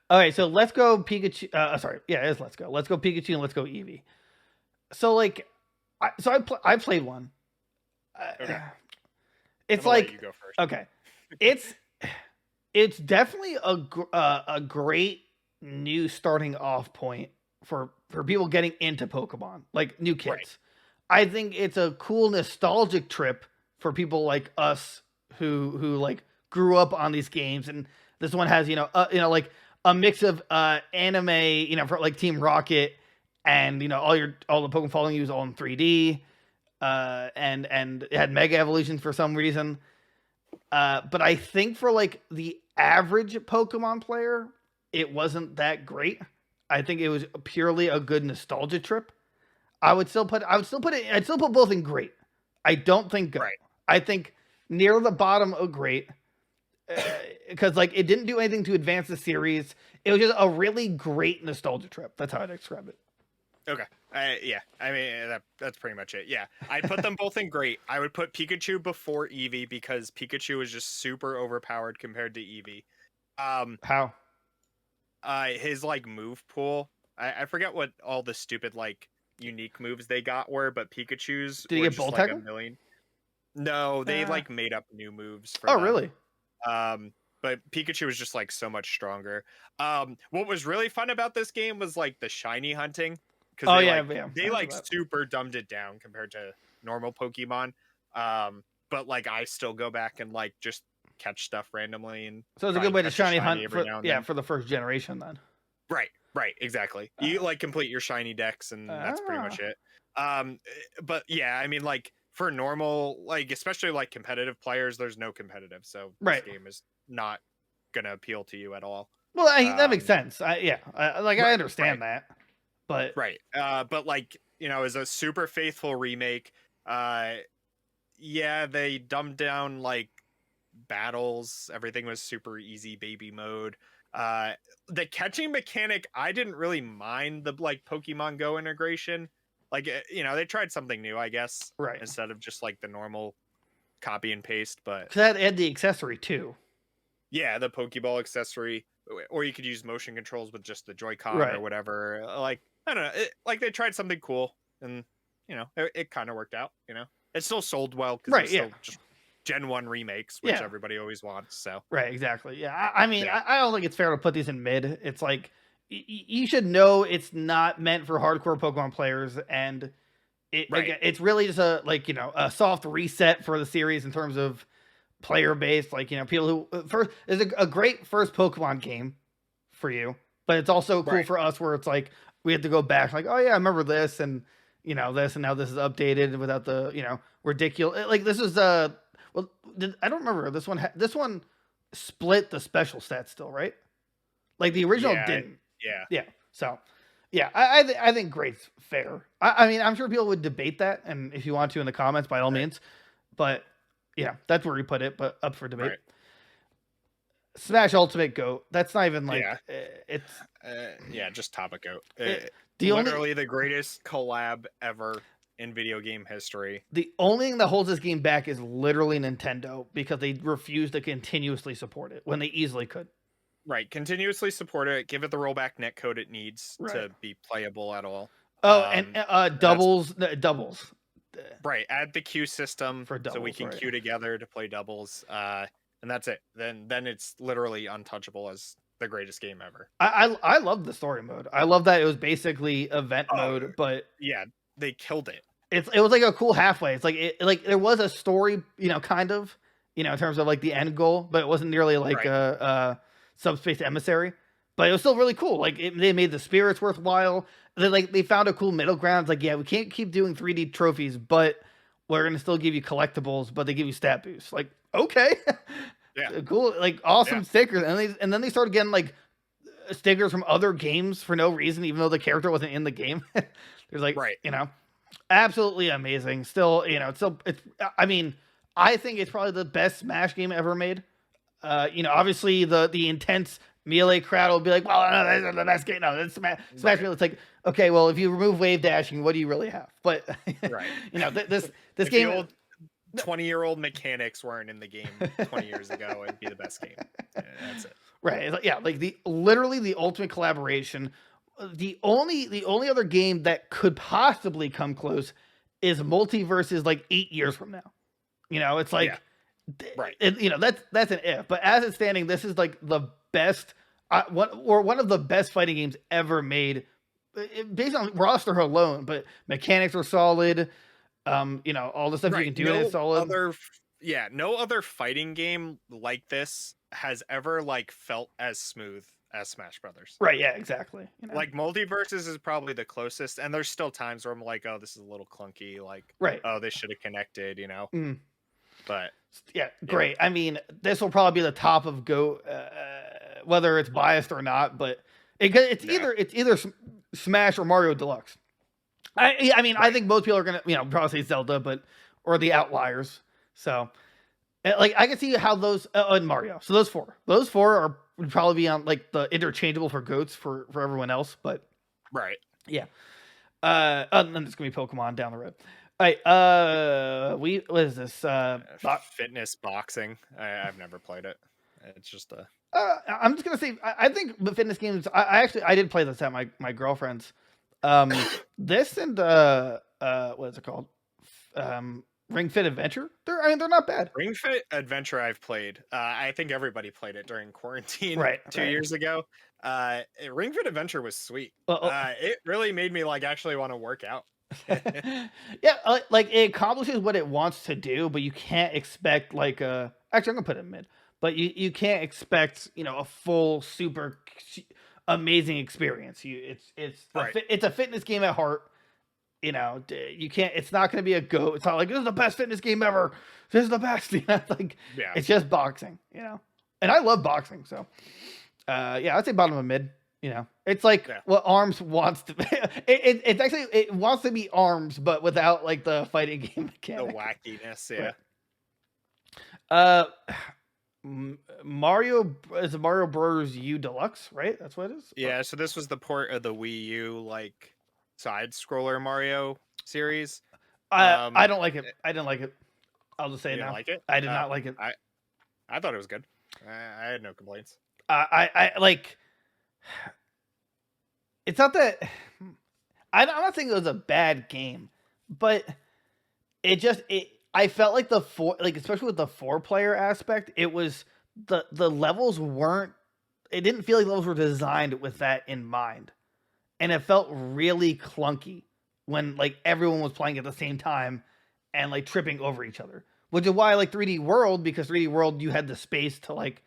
All right, so let's go Pikachu. Sorry, yeah, it is let's go. Let's go Pikachu and let's go Eevee. So like, I played one. Okay, I'm It's gonna let like you go first. okay, it's it's definitely a great new starting off point for people getting into Pokemon, like new Right. kids. I think it's a cool nostalgic trip for people like us who like grew up on these games, and this one has like a mix of anime, for like Team Rocket, and all the Pokemon following you is all in 3D, and it had Mega Evolutions for some reason. But I think for like the average Pokemon player, it wasn't that great. I think it was purely a good nostalgia trip. I'd still put both in great. I don't think go. Right. I think near the bottom of great, because like it didn't do anything to advance the series. It was just a really great nostalgia trip. That's how I'd describe it. Okay. Yeah. I mean, that's pretty much it. Yeah. I'd put them both in great. I would put Pikachu before Eevee because Pikachu is just super overpowered compared to Eevee. How? His like move pool. I forget what all the stupid like unique moves they got were, but Pikachu's Did he were get just Bolt like a Tackle? million. No, they Uh, like made up new moves for oh, them. really? But Pikachu was just like so much stronger. What was really fun about this game was like the shiny hunting because Oh yeah, yeah. I they remember like that. super dumbed it down compared to normal Pokemon. But like I still go back and like just catch stuff randomly and So it's a try good and way to catch a shiny shiny hunt every for now and yeah then. for the first generation then. Right, exactly. You like complete your shiny decks and that's pretty Ah, much it. But yeah, I mean like for normal, like especially like competitive players, there's no competitive, so this right. game is not gonna appeal to you at all. Well, that makes Um, sense. I right, understand that, but right. But like as a super faithful remake, uh, yeah, they dumbed down like battles. Everything was super easy baby mode. Uh, the catching mechanic, I didn't really mind the like Pokemon Go integration. Like they tried something new, I guess, right. instead of just like the normal copy and paste. But Because that add the accessory too. yeah, the Pokeball accessory, or you could use motion controls with just the Joy-Con or Right. whatever. Like I don't know, like they tried something cool, and it kind of worked out. It still sold well because it Right. was Yeah. still just Gen 1 remakes, which Yeah. everybody always wants. So Right. Exactly. Yeah. I mean, yeah, I don't think it's fair to put these in mid. It's like you should know it's not meant for hardcore Pokemon players, and right, it's really just a soft reset for the series in terms of player base. Like people who first is a great first Pokemon game for you, but it's also cool right. for us where it's like we have to go back, like, oh yeah, I remember this, and this, and now this is updated without the ridiculous. Like this is well, I don't remember this one. This one split the special stats still, right? Like the original Yeah, didn't. yeah, Yeah. So yeah, I think great's fair. I mean, I'm sure people would debate that, and if you want to in the comments, by all right, means. But yeah, that's where we put it. But up for debate. right. Smash Ultimate Goat. That's not even Yeah, like it's yeah. Just topic out. the only Literally the greatest collab ever in video game history. the only thing that holds this game back is literally Nintendo because they refuse to continuously support it when they easily could. Right, continuously support it. Give it the rollback netcode it needs Right. to be playable at all. Oh, and That's doubles right. Add the queue system for so we doubles, can right? queue together to play doubles. And that's it. Then it's literally untouchable as the greatest game ever. I love the story mode. I love that it was basically event Oh mode, but yeah, they killed it. it was like a cool halfway. It's like there was a story, kind of, in terms of like the end goal, but it wasn't nearly like Right. a subspace emissary. But it was still really cool. Like they made the spirits worthwhile. They found a cool middle ground. It's like, yeah, we can't keep doing 3D trophies, but we're gonna still give you collectibles, but they give you stat boosts. Like, okay, Yeah. cool, like Yeah. awesome stickers. And then they started getting like stickers from other games for no reason, even though the character wasn't in the game. There's like, Right. absolutely amazing. Still, it's. I mean, I think it's probably the best Smash game ever made. Obviously the intense melee crowd will be like, well, no, that's not the best game. No, that's Smash Right. Melee. It's like, okay, well, if you remove wave dashing, what do you really have? But Right. this If the game. old 20-year-old mechanics weren't in the game 20 years ago, it'd be the best game. Yeah, that's it. Right. It's like, yeah, like literally the ultimate collaboration. The only other game that could possibly come close is Multiverses like 8 years from now. It's Yeah, like, right. that's an if. But as it's standing, this is like the best, one of the best fighting games ever made, based on roster alone. But mechanics are solid. All the stuff you Right. can do in it is solid. No other fighting game like this has ever like felt as smooth as Smash Brothers. Right? Yeah, exactly. Like Multiverses is probably the closest, and there's still times where I'm like, oh, this is a little clunky. Like, Right. oh, they should have connected, Mm. But Yeah, yeah, great. I mean, this will probably be the top of Go, whether it's biased or not. But it's yeah, either Smash or Mario Deluxe. I mean, I right. think most people are gonna probably say Zelda, or the outliers. So like I can see how those and Mario. So those four would probably be on like the interchangeable for goats for everyone else. But Right. yeah, and then it's gonna be Pokemon down the road. All right, what is this? Fitness boxing. I've never played it. It's just a I'm just gonna say I think the fitness games. I did play this at my girlfriend's. This and what is it called? Ring Fit Adventure. They're not bad. Ring Fit Adventure. I've played. I think everybody played it during quarantine Right. 2 years ago. Ring Fit Adventure was sweet. It really made me like actually want to work out. Yeah, like it accomplishes what it wants to do, but you can't expect like a. Actually, I'm gonna put it in mid, but you can't expect a full super amazing experience. Right. It's a fitness game at heart. You can't. It's not gonna be a go. It's not like this is the best fitness game ever. This is the best. Like Yeah. it's just boxing. And I love boxing. So, yeah, I'd say bottom of mid. It's like what Arms wants to. It's actually it wants to be Arms, but without like the fighting game mechanic. The wackiness, yeah. Mario is a Mario Bros. U Deluxe, right? That's what it is. Yeah. So this was the port of the Wii U like side scroller Mario series. I don't like it. I didn't like it. I'll just say it now. Like it? I did not like it. I thought it was good. I had no complaints. I like. It's not that. I'm not saying it was a bad game, but I felt like especially with the 4-player aspect, it was the levels weren't. It didn't feel like levels were designed with that in mind, and it felt really clunky when like everyone was playing at the same time and like tripping over each other. Which is why I like 3D World, because 3D World you had the space to like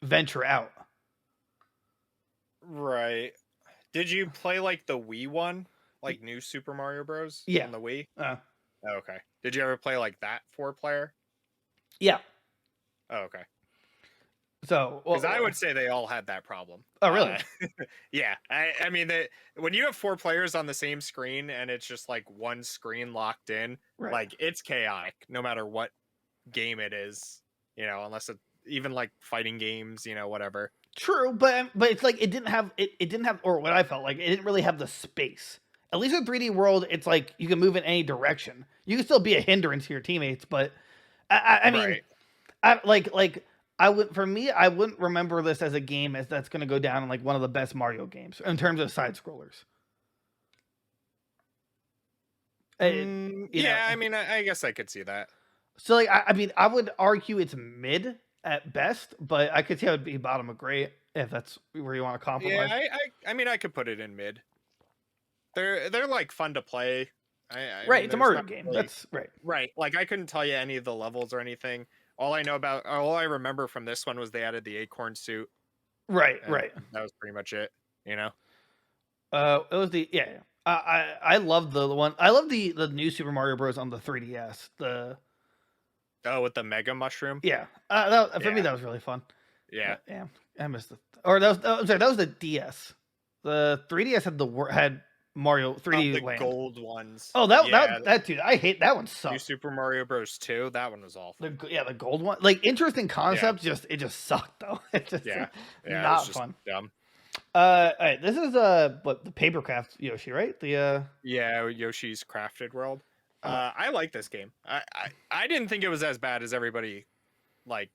venture out. Right. Did you play like the Wii one, like New Super Mario Bros? Yeah. On the Wii. Okay. Did you ever play like that 4-player? Yeah. Oh, okay. So, because I would say they all had that problem. Oh, really? Yeah. I mean, when you have 4 players on the same screen and it's just like one screen locked in, right. Like it's chaotic no matter what game it is, unless it's even like fighting games, whatever. True, but it's like it didn't have, or what I felt like, it didn't really have the space. At least in 3D World, it's like you can move in any direction. You can still be a hindrance to your teammates, but I mean, right. I wouldn't remember this as a game that's going to go down in like one of the best Mario games in terms of side scrollers. Yeah, I mean, I guess I could see that. So like, I mean, I would argue it's mid at best, but I could see how it'd be bottom of great if that's where you want to compromise. Yeah, I mean, I could put it in mid. They're like fun to play. Right, mean, it's a Mario game. Really, that's right. Right, like I couldn't tell you any of the levels or anything. All I remember from this one was they added the acorn suit. Right. That was pretty much it. It was the I love the one. I love the new Super Mario Bros. On the 3DS. With the Mega Mushroom. Yeah, for me that was really fun. Yeah, I missed it. Or that was the DS. The 3DS had Mario 3D the Land. gold ones. Oh, that dude, I hate that one. Sucked. New Super Mario Bros. 2, that one was awful. The gold one, like interesting concept. It just sucked though. It just not it was just fun. Dumb. All right, this is the Papercraft Yoshi, right? Yoshi's Crafted World. I like this game. I didn't think it was as bad as everybody like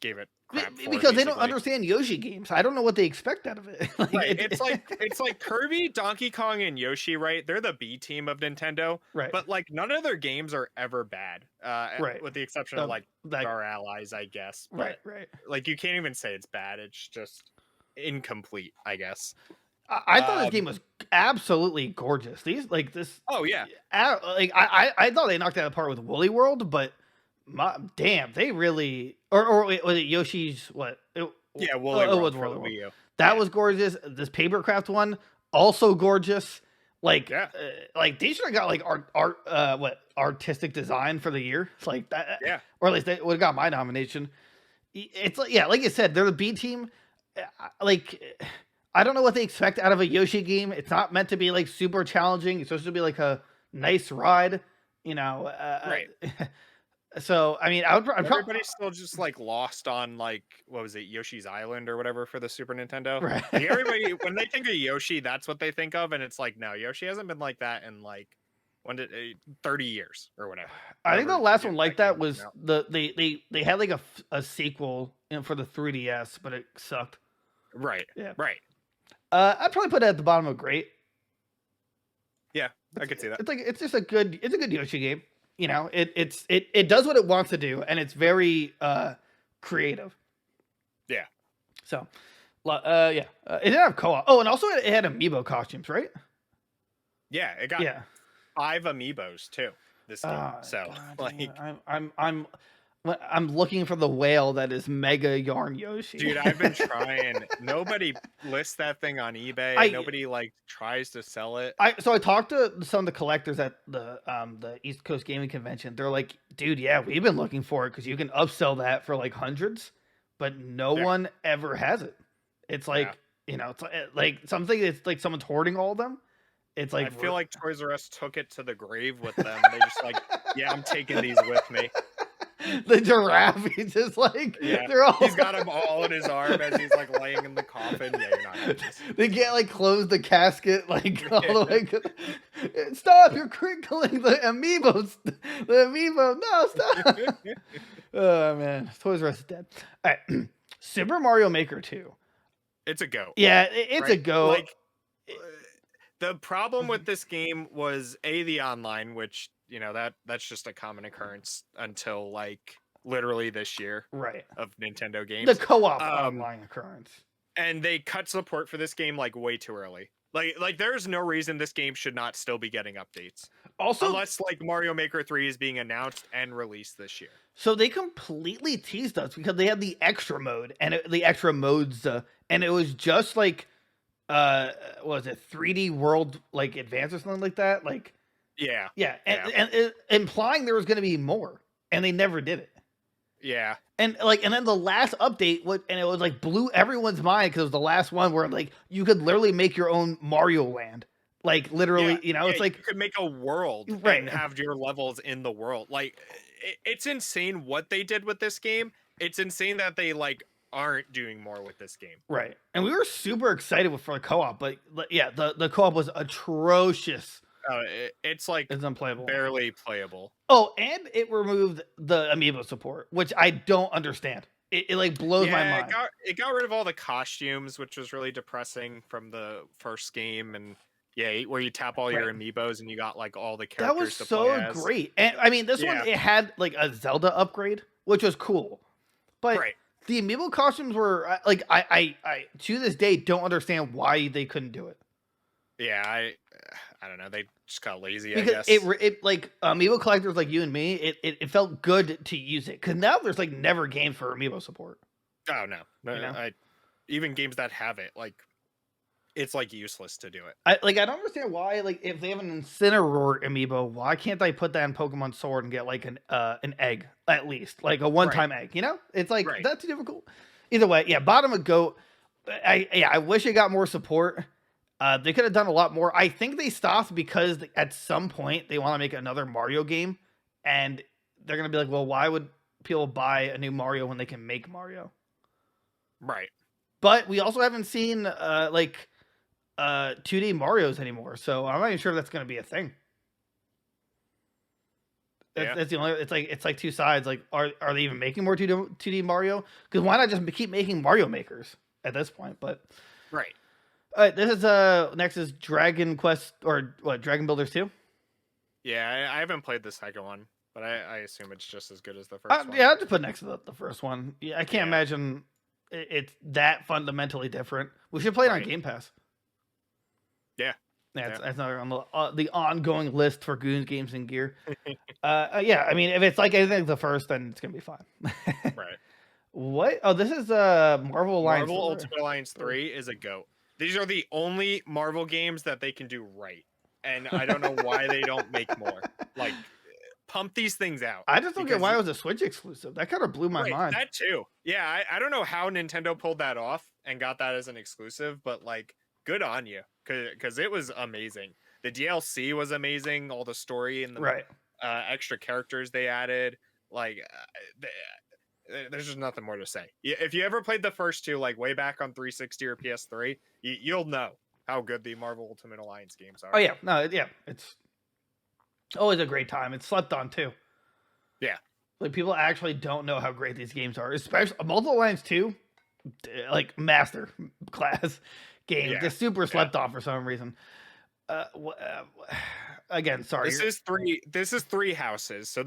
gave it crap for, because they don't basically. understand Yoshi games. I don't know what they expect out of it. Like, Right. It's like Kirby, Donkey Kong, and Yoshi, right? They're the B team of Nintendo. right, But like none of their games are ever bad. right, With the exception of like like Star Allies, I guess. right, But right. like you can't even say it's bad. It's just incomplete, I guess. I thought this game Um was absolutely gorgeous. These like this, oh yeah. like I thought they knocked it out of the park with Woolly World, but damn, they really or wait, was it Yoshi's what? Yeah, Woolly It World was for Woolly the World. Wii U. That Yeah. was gorgeous. This Papercraft one also gorgeous. Yeah. Like they should have got like art what artistic design for the year. It's like that, Yeah. or at least they would have got my nomination. It's like yeah, like you said, they're the B team. Like I don't know what they expect out of a Yoshi game. It's not meant to be like super challenging. It's supposed to be like a nice ride, you know. Right. So I mean, Everybody's still just like lost on like what was it, Yoshi's Island or whatever for the Super Nintendo. right. Like everybody when they think of Yoshi, that's what they think of, and it's like no, Yoshi hasn't been like that in like 30 years or whatever. I think the last one like that game was came out. they had like a sequel for the 3DS, but it sucked. Right. Yeah. Right. I'd probably put it at the bottom of great. Yeah, I could see that. It's like it's a good Yoshi game. You know, it does what it wants to do, and it's very creative. Yeah. So, yeah, it didn't have co-op. Oh, and also it had amiibo costumes, right? Yeah, it got Yeah. 5 amiibos too. This game. So God, like I'm looking for the whale that is Mega Yarn Yoshi. dude, I've been trying. Nobody lists that thing on eBay. Nobody like tries to sell it. So I talked to some of the collectors at the East Coast Gaming Convention. They're like, dude, yeah, we've been looking for it because you can upsell that for like hundreds, but no one ever has it. It's like you know, it's like something that's like someone's hoarding all of them. It's like I feel like Toys R Us took it to the grave with them. They just like, yeah, I'm taking these with me. The giraffe, he's just like, Yeah, they're all. he's got them all in his arm as he's like laying in the coffin. Yeah, you're not having this. They can't like close the casket like all the way. Stop! You're crinkling the amiibos. The amiibo. No, stop. Oh man, Toys R Us is dead. All right, Super Mario Maker 2. It's a go. Yeah, it's a go. Like the problem with this game was the online, which you know that's just a common occurrence until like literally this year, right? Of Nintendo games, the co-op online occurrence, and they cut support for this game like way too early. Like there's no reason this game should not still be getting updates. Also, unless like Mario Maker 3 is being announced and released this year. So they completely teased us because they had the extra mode and the extra modes, and it was just like, what was it 3D World like Advance or something like that? Like, yeah, and implying there was going to be more, and they never did it. Yeah, and then the last update and it was like blew everyone's mind because it was the last one where like you could literally make your own Mario Land. Like literally, you know, it's like you could make a world and have your levels in the world. Like it's insane what they did with this game. It's insane that they like aren't doing more with this game. Right. And we were super excited for the co-op, but yeah, the co-op was atrocious. It's like it's unplayable, barely playable. Oh, and it removed the amiibo support, which I don't understand. It like blows my mind. It got rid of all the costumes, which was really depressing from the first game. And yeah, where you tap all your amiibos and you got like all the characters. That was so great. And I mean, this one it had like a Zelda upgrade, which was cool. But the amiibo costumes were like I to this day don't understand why they couldn't do it. Yeah, I don't know. They just got lazy. Because I guess it like amiibo collectors like you and me, it felt good to use it because now there's like never games for amiibo support. Oh no, you know? Even games that have it, like it's like useless to do it. I don't understand why. Like if they have an Incineroar amiibo, why can't I put that in Pokemon Sword and get like an egg at least, like a one-time egg? You know, it's like that's difficult. Either way, yeah. Bottom of GOAT. I wish it got more support. They could have done a lot more. I think they stopped because at some point they want to make another Mario game, and they're gonna be like, well, why would people buy a new Mario when they can make Mario? Right. But we also haven't seen 2D Marios anymore, so I'm not even sure if that's gonna be a thing. Yeah. That's the only. It's like two sides. Like, are they even making more 2D Mario? Because why not just keep making Mario makers at this point? But Right. all right, this is next is Dragon Quest or what? Dragon Builders 2. Yeah, I haven't played the second one, but I assume it's just as good as the first one. Yeah, I'll just put next to the first one. Yeah, I can't Yeah. imagine it's that fundamentally different. We should play it on Right. Game Pass. Yeah. Yeah, Yeah. it's another on the ongoing list for Goons games and gear. Yeah, I mean, if it's like anything the first, then it's gonna be fine. Right. What? Oh, this is Marvel Alliance. Marvel Ultimate Alliance 3 is a GOAT. These are the only Marvel games that they can do right. And I don't know why they don't make more. Like, pump these things out. I just don't get because why it was a Switch exclusive. That kind of blew my Right, mind. that too. Yeah, I don't know how Nintendo pulled that off and got that as an exclusive, but like, good on you, because it was amazing. The DLC was amazing. All the story and the Right. extra characters they added, like, there's just nothing more to say. If you ever played the first two, like way back on 360 or PS3, you'll know how good the Marvel Ultimate Alliance games are. Oh yeah, no, yeah, it's always a great time. It's slept on too. Yeah. Like people actually don't know how great these games are, especially Multiple Alliance 2, like master class game. Yeah. Just super slept on for some reason. Again, sorry. This is three houses. So